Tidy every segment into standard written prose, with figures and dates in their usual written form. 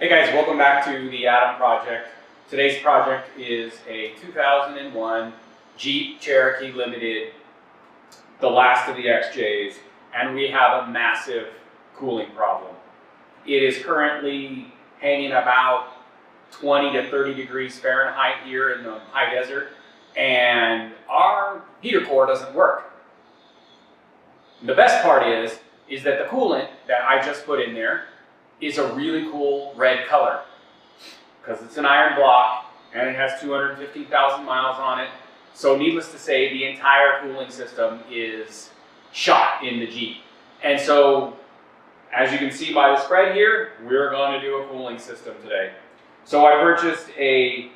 Hey guys, welcome back to the Atom Project. Today's project is a 2001 Jeep Cherokee Limited, the last of the XJs, and we have a massive cooling problem. It is currently hanging about 20 to 30 degrees Fahrenheit here in the high desert, and our heater core doesn't work. The best part is that the coolant that I just put in there is a really cool red color because it's an iron block and it has 215,000 miles on it. So needless to say, the entire cooling system is shot in the Jeep. And so, as you can see by the spread here, we're going to do a cooling system today. So I purchased a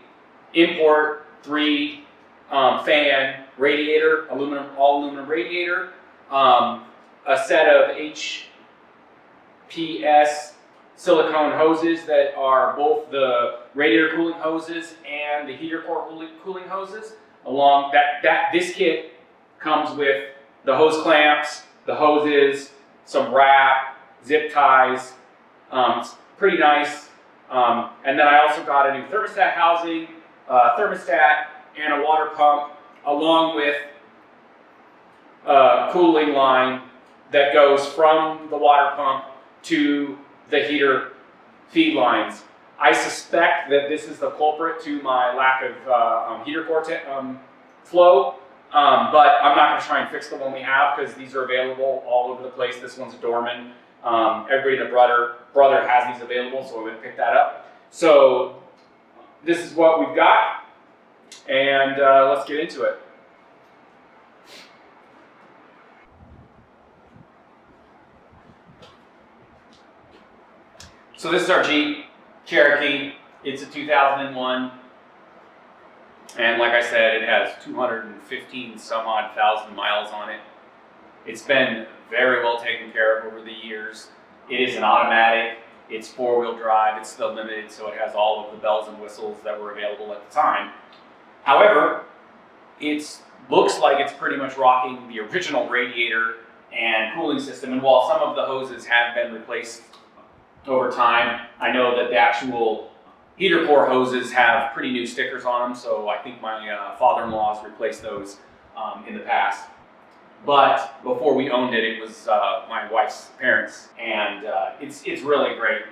import 3 fan radiator, all aluminum radiator, a set of HPS Silicone hoses that are both the radiator cooling hoses and the heater core cooling hoses. This kit comes with the hose clamps, the hoses, some wrap, zip ties. It's pretty nice. And then I also got a new thermostat housing, thermostat, and a water pump, along with a cooling line that goes from the water pump to the heater feed lines. I suspect that this is the culprit to my lack of heater core flow, but I'm not going to try and fix the one we have because these are available all over the place. This one's a Dorman. Everybody and their brother has these available, so I went and picked that up. So this is what we've got, and let's get into it. So this is our Jeep Cherokee. It's a 2001, and like I said, it has 215 some odd thousand miles on it. It's been very well taken care of over the years. It is an automatic, it's 4-wheel drive, it's still limited, so it has all of the bells and whistles that were available at the time. However, it looks like it's pretty much rocking the original radiator and cooling system, and while some of the hoses have been replaced over time, I know that the actual heater core hoses have pretty new stickers on them, so I think my father-in-law's replaced those in the past. But before we owned it, it was my wife's parents, and it's really a great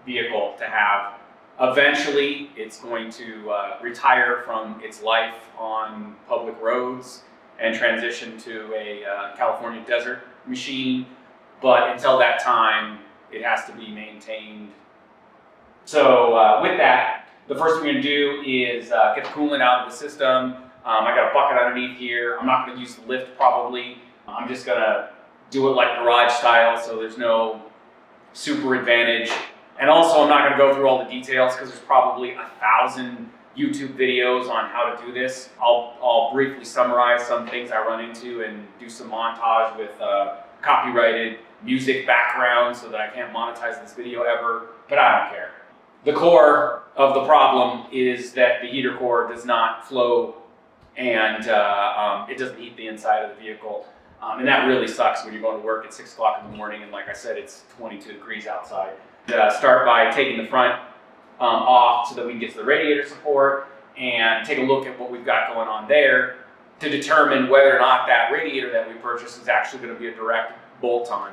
vehicle to have. Eventually, it's going to retire from its life on public roads and transition to a California desert machine, but until that time, it has to be maintained. So with that, the first thing we're going to do is get the coolant out of the system. I got a bucket underneath here. I'm not going to use the lift probably. I'm just going to do it like garage style, so there's no super advantage. And also, I'm not going to go through all the details because there's probably 1,000 YouTube videos on how to do this. I'll briefly summarize some things I run into and do some montage with copyrighted music background so that I can't monetize this video ever, but I don't care. The core of the problem is that the heater core does not flow and it doesn't heat the inside of the vehicle. And that really sucks when you're going to work at 6 o'clock in the morning and like I said, it's 22 degrees outside. Start by taking the front off so that we can get to the radiator support and take a look at what we've got going on there to determine whether or not that radiator that we purchased is actually going to be a direct bolt-on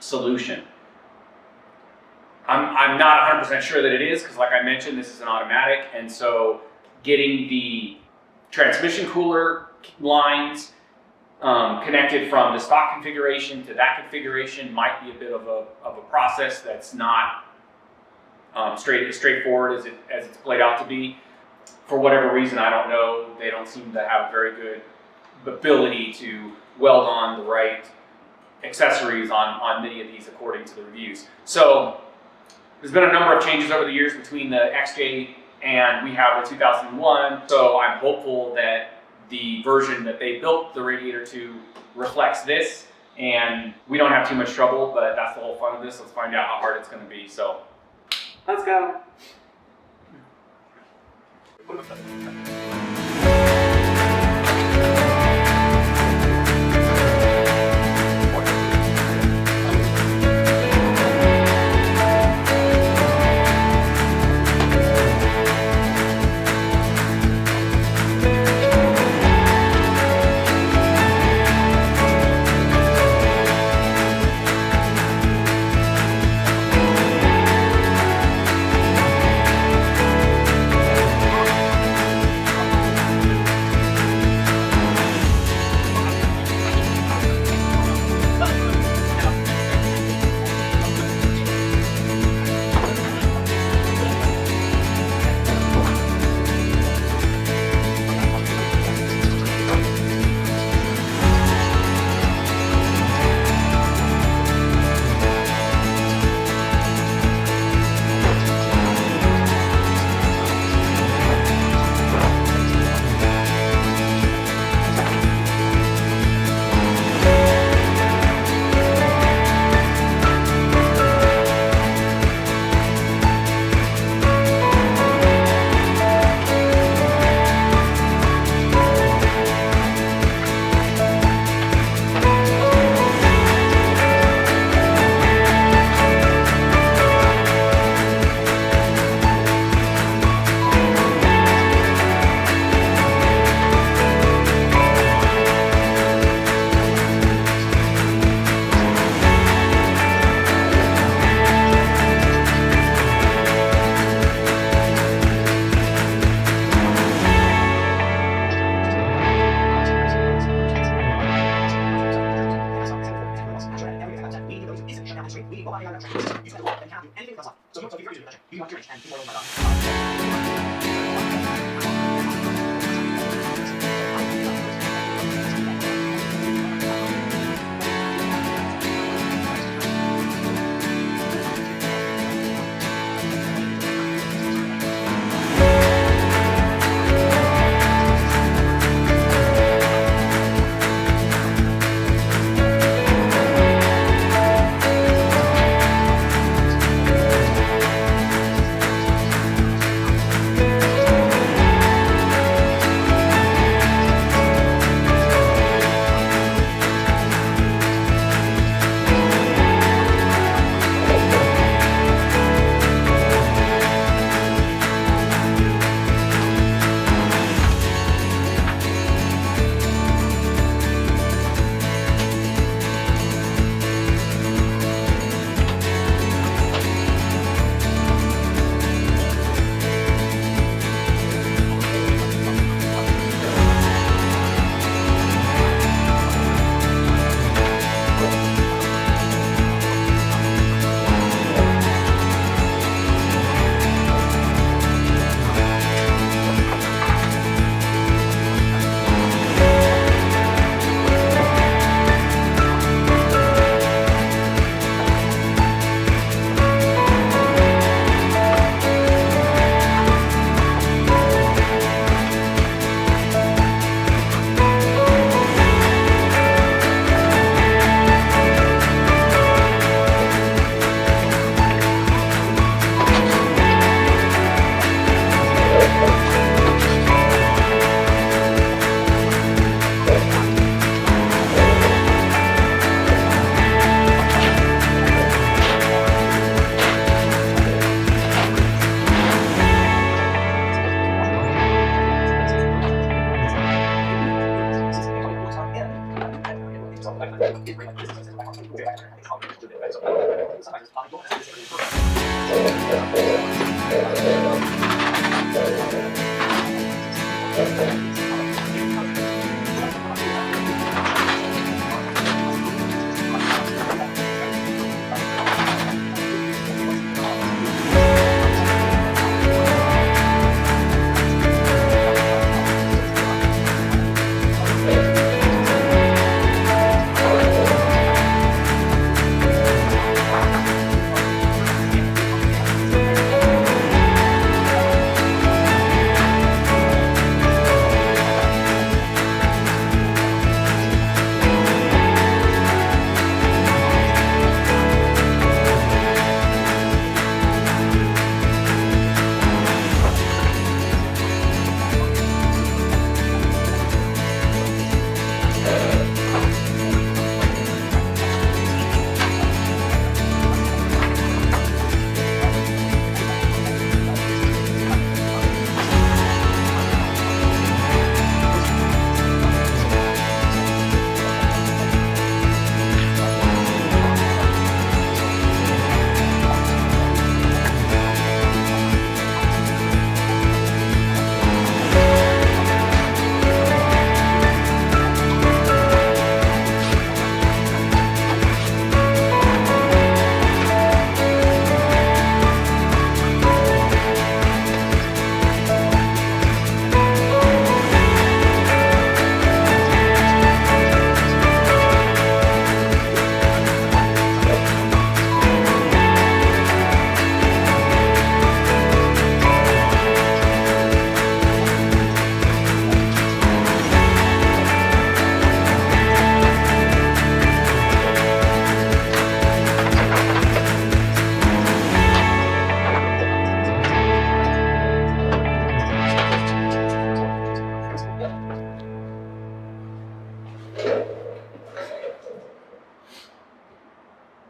solution. I'm not 100% sure that it is because like I mentioned, this is an automatic, and so getting the transmission cooler lines connected from the stock configuration to that configuration might be a bit of a process that's not straightforward as it's played out to be. For whatever reason, I don't know, they don't seem to have very good ability to weld on the right accessories on many of these according to the reviews. So there's been a number of changes over the years between the XJ and we have the 2001. So I'm hopeful that the version that they built the radiator to reflects this and we don't have too much trouble, but that's the whole fun of this. Let's find out how hard it's going to be. So let's go.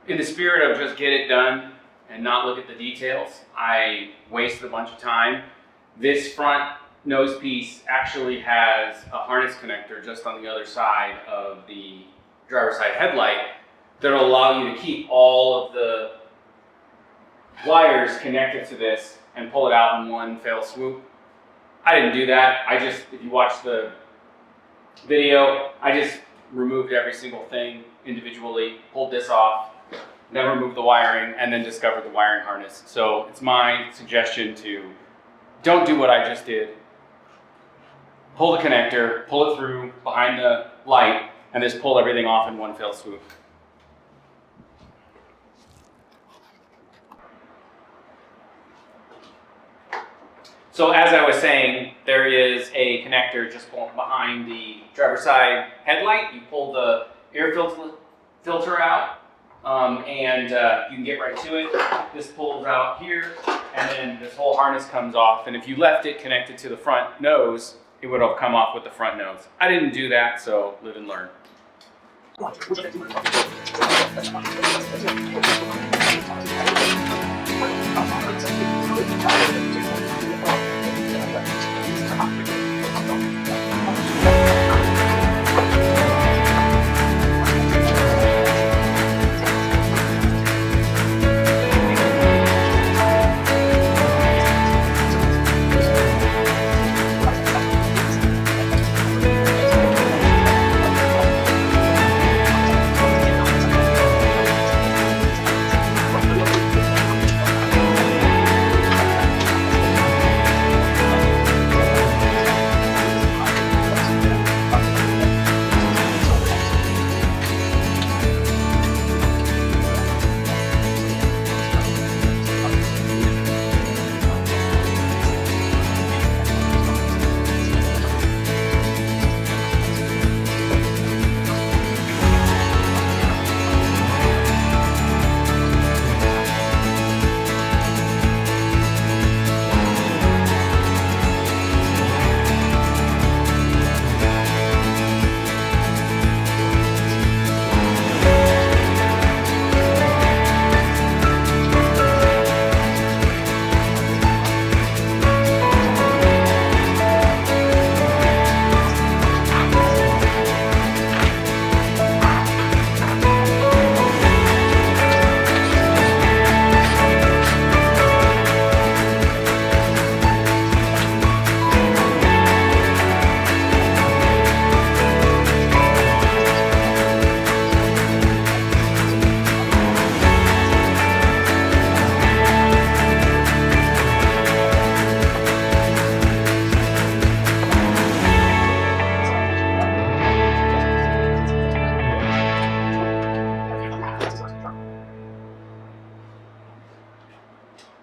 in the spirit of just get it done and not look at the details, I wasted a bunch of time. This front nose piece actually has a harness connector just on the other side of the driver's side headlight that'll allow you to keep all of the wires connected to this and pull it out in one fell swoop. I didn't do that. I just, if you watch the video, I just removed every single thing individually, pulled this off, then remove the wiring, and then discover the wiring harness. So it's my suggestion to don't do what I just did. Pull the connector, pull it through behind the light, and just pull everything off in one fell swoop. So as I was saying, there is a connector just behind the driver's side headlight. You pull the air filter out, and you can get right to it. This pulls out here, and then this whole harness comes off. And if you left it connected to the front nose, it would have come off with the front nose. I didn't do that, so live and learn.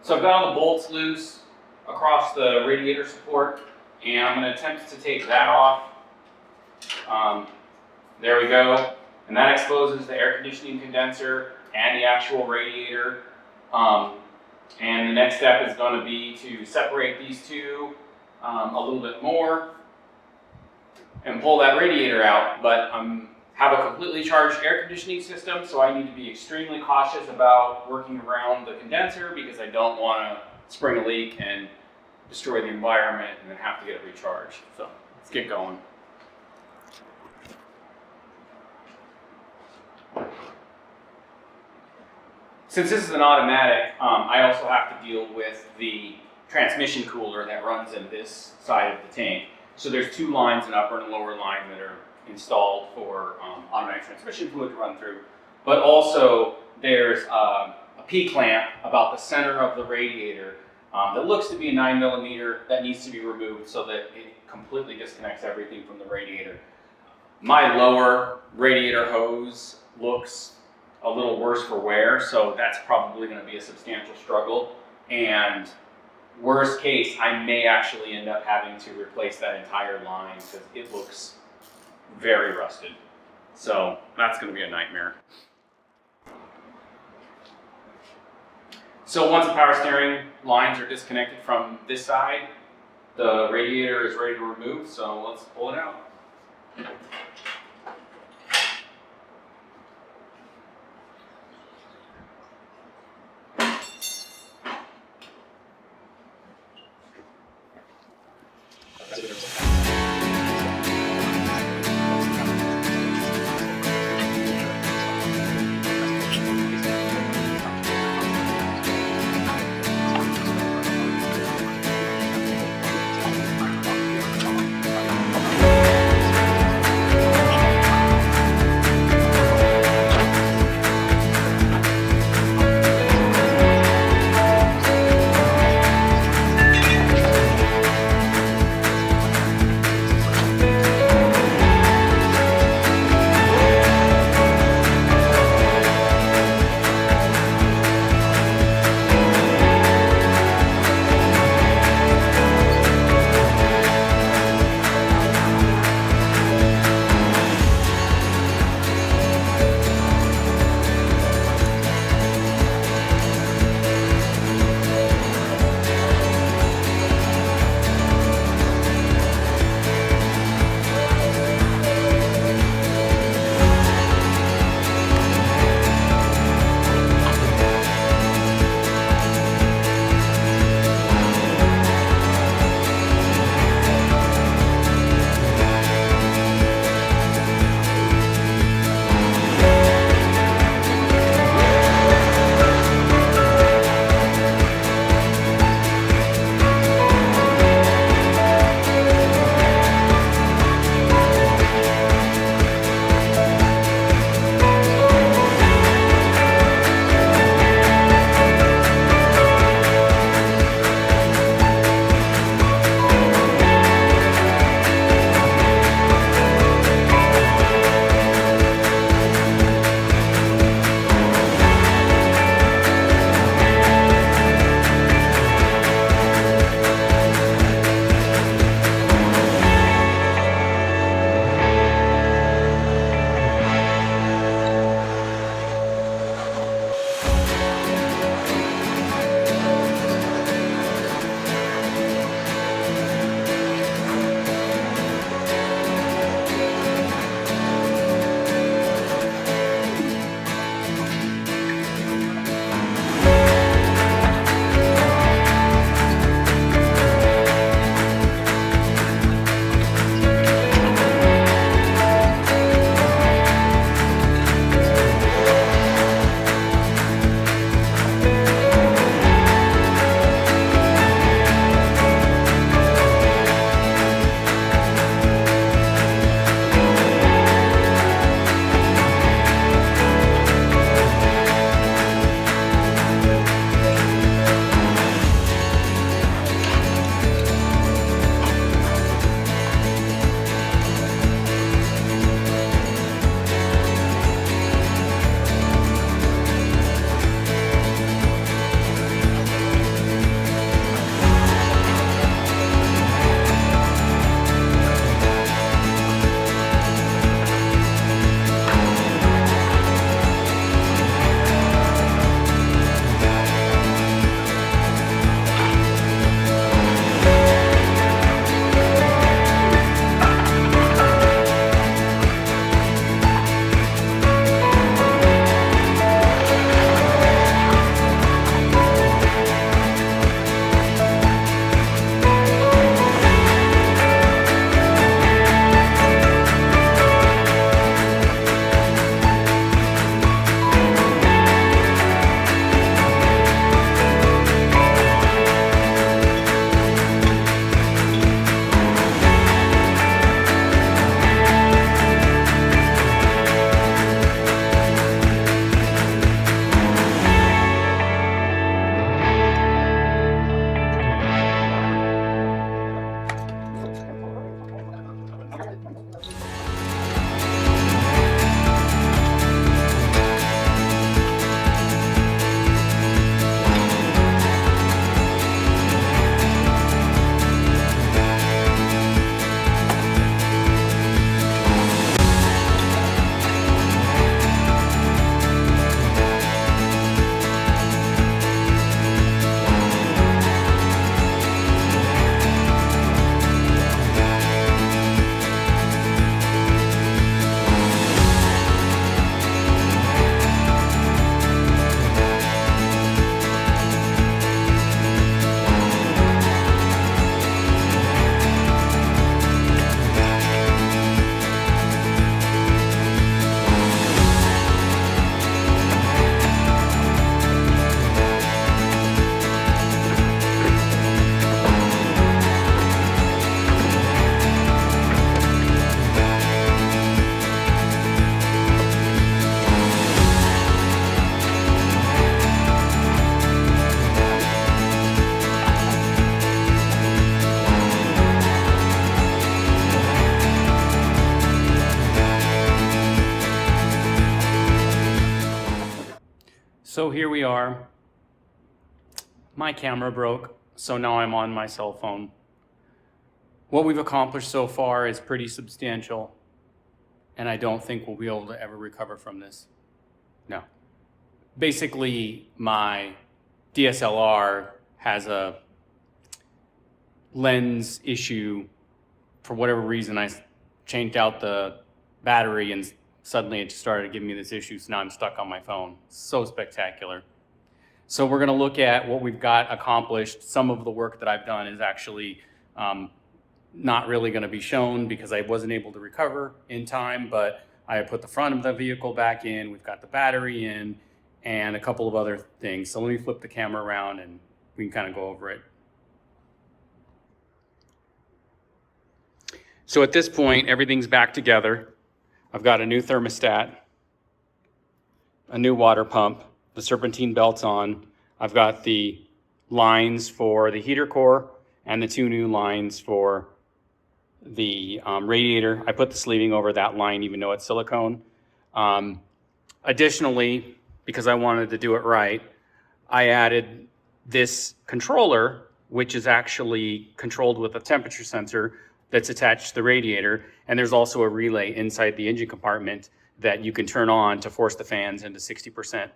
So I've got all the bolts loose across the radiator support, and I'm going to attempt to take that off. There we go. And that exposes the air conditioning condenser and the actual radiator. And the next step is going to be to separate these two a little bit more and pull that radiator out. But have a completely charged air conditioning system, so I need to be extremely cautious about working around the condenser because I don't want to spring a leak and destroy the environment and then have to get it recharged. So let's get going. Since this is an automatic, I also have to deal with the transmission cooler that runs in this side of the tank. So there's two lines, an upper and a lower line, that are installed for automatic transmission fluid to run through. But also there's a P-clamp about the center of the radiator that looks to be a 9mm that needs to be removed so that it completely disconnects everything from the radiator. My lower radiator hose looks a little worse for wear, so that's probably going to be a substantial struggle. And worst case, I may actually end up having to replace that entire line because it looks very rusted. So that's going to be a nightmare. So once the power steering lines are disconnected from this side, the radiator is ready to remove, so let's pull it out. So here we are. My camera broke, so now I'm on my cell phone. What we've accomplished so far is pretty substantial, and I don't think we'll be able to ever recover from this. No. Basically, my DSLR has a lens issue. For whatever reason, I changed out the battery and suddenly it just started giving me this issue, so now I'm stuck on my phone. So spectacular. So we're going to look at what we've got accomplished. Some of the work that I've done is actually not really going to be shown because I wasn't able to recover in time, but I put the front of the vehicle back in, we've got the battery in, and a couple of other things. So let me flip the camera around and we can kind of go over it. So at this point, everything's back together. I've got a new thermostat, a new water pump, the serpentine belts on. I've got the lines for the heater core and the two new lines for the radiator. I put the sleeving over that line even though it's silicone. Additionally, because I wanted to do it right, I added this controller, which is actually controlled with a temperature sensor that's attached to the radiator, and there's also a relay inside the engine compartment that you can turn on to force the fans into 60%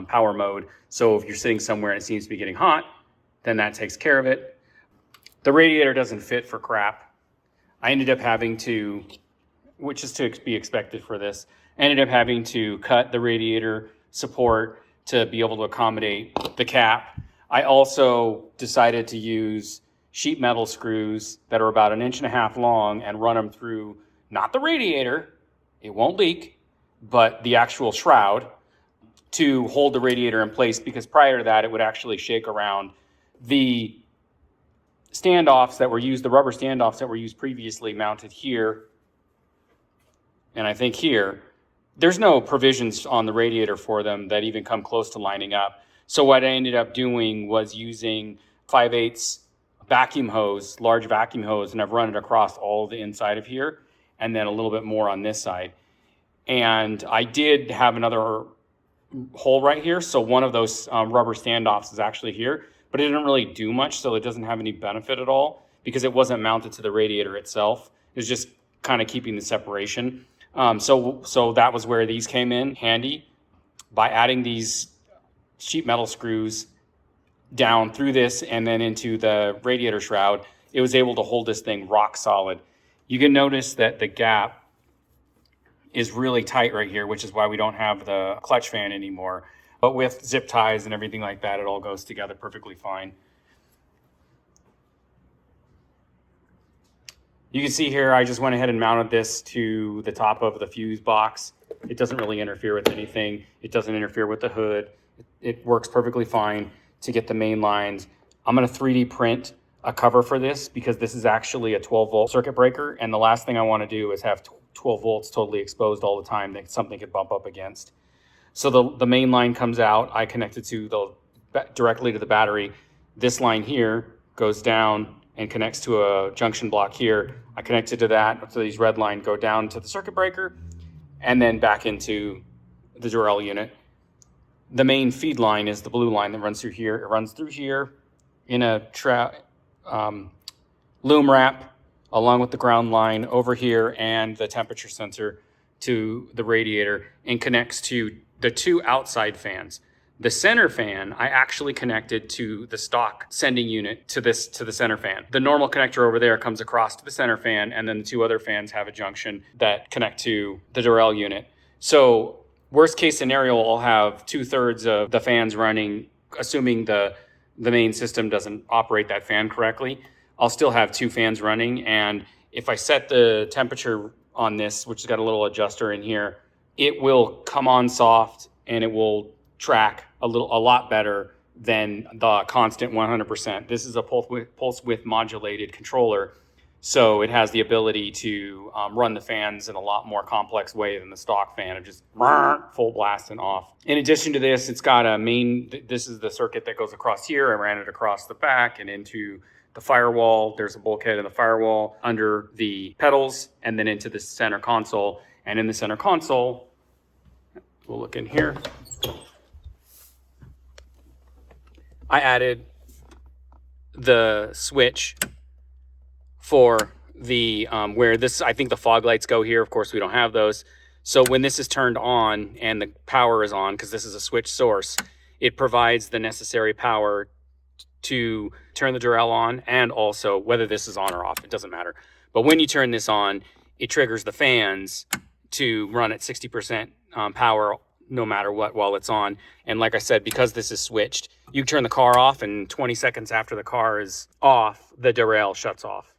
power mode. So if you're sitting somewhere and it seems to be getting hot, then that takes care of it. The radiator doesn't fit for crap. I ended up having to, which is to be expected for this, I ended up having to cut the radiator support to be able to accommodate the cap. I also decided to use sheet metal screws that are about 1.5 inches long and run them through, not the radiator, it won't leak, but the actual shroud to hold the radiator in place, because prior to that it would actually shake around. The standoffs that were used, the rubber standoffs that were used previously mounted here, and I think here, there's no provisions on the radiator for them that even come close to lining up. So what I ended up doing was using 5/8 vacuum hose, large vacuum hose, and I've run it across all the inside of here and then a little bit more on this side. And I did have another hole right here, so one of those rubber standoffs is actually here, but it didn't really do much, so it doesn't have any benefit at all because it wasn't mounted to the radiator itself. It was just kind of keeping the separation. So that was where these came in handy. By adding these sheet metal screws down through this and then into the radiator shroud, it was able to hold this thing rock solid. You can notice that the gap is really tight right here, which is why we don't have the clutch fan anymore. But with zip ties and everything like that, it all goes together perfectly fine. You can see here, I just went ahead and mounted this to the top of the fuse box. It doesn't really interfere with anything. It doesn't interfere with the hood. It works perfectly fine to get the main lines. I'm going to 3D print a cover for this because this is actually a 12-volt circuit breaker, and the last thing I want to do is have 12 volts totally exposed all the time that something could bump up against. So the main line comes out. I connect it to directly to the battery. This line here goes down and connects to a junction block here. I connect it to that, so these red lines go down to the circuit breaker and then back into the Derale unit. The main feed line is the blue line that runs through here. It runs through here in a loom wrap along with the ground line over here and the temperature sensor to the radiator, and connects to the two outside fans. The center fan, I actually connected to the stock sending unit to the center fan. The normal connector over there comes across to the center fan, and then the two other fans have a junction that connect to the Derale unit. So worst case scenario, I'll have 2/3 of the fans running, assuming the main system doesn't operate that fan correctly. I'll still have 2 fans running, and if I set the temperature on this, which has got a little adjuster in here, it will come on soft and it will track a lot better than the constant 100%. This is a pulse width modulated controller, so it has the ability to run the fans in a lot more complex way than the stock fan of just full blast and off. In addition to this, it's got a this is the circuit that goes across here. I ran it across the back and into the firewall. There's a bulkhead in the firewall under the pedals and then into the center console. And in the center console, we'll look in here. I added the switch for the where this, I think the fog lights go here. Of course, we don't have those. So when this is turned on and the power is on, because this is a switch source, it provides the necessary power to turn the Derale on, and also whether this is on or off, it doesn't matter. But when you turn this on, it triggers the fans to run at 60% power no matter what while it's on. And like I said, because this is switched, you turn the car off and 20 seconds after the car is off, the Derale shuts off.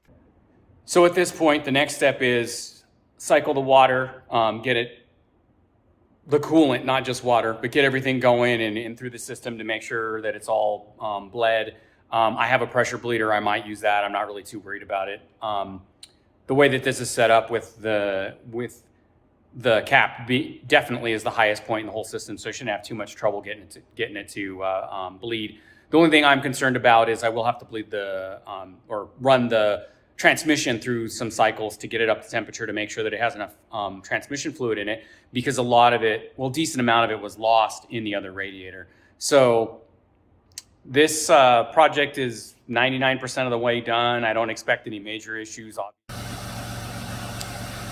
So at this point, the next step is cycle the water, get the coolant, not just water, but get everything going and through the system to make sure that it's all bled. I have a pressure bleeder. I might use that. I'm not really too worried about it. The way that this is set up with the cap definitely is the highest point in the whole system, so I shouldn't have too much trouble getting it to bleed. The only thing I'm concerned about is I will have to bleed or run the transmission through some cycles to get it up to temperature to make sure that it has enough transmission fluid in it, because a lot of it, well, decent amount of it was lost in the other radiator. So this project is 99% of the way done. I don't expect any major issues.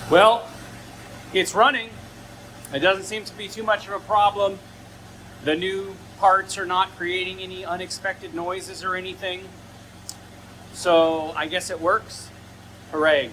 Well, it's running. It doesn't seem to be too much of a problem. The new parts are not creating any unexpected noises or anything. So I guess it works. Hooray.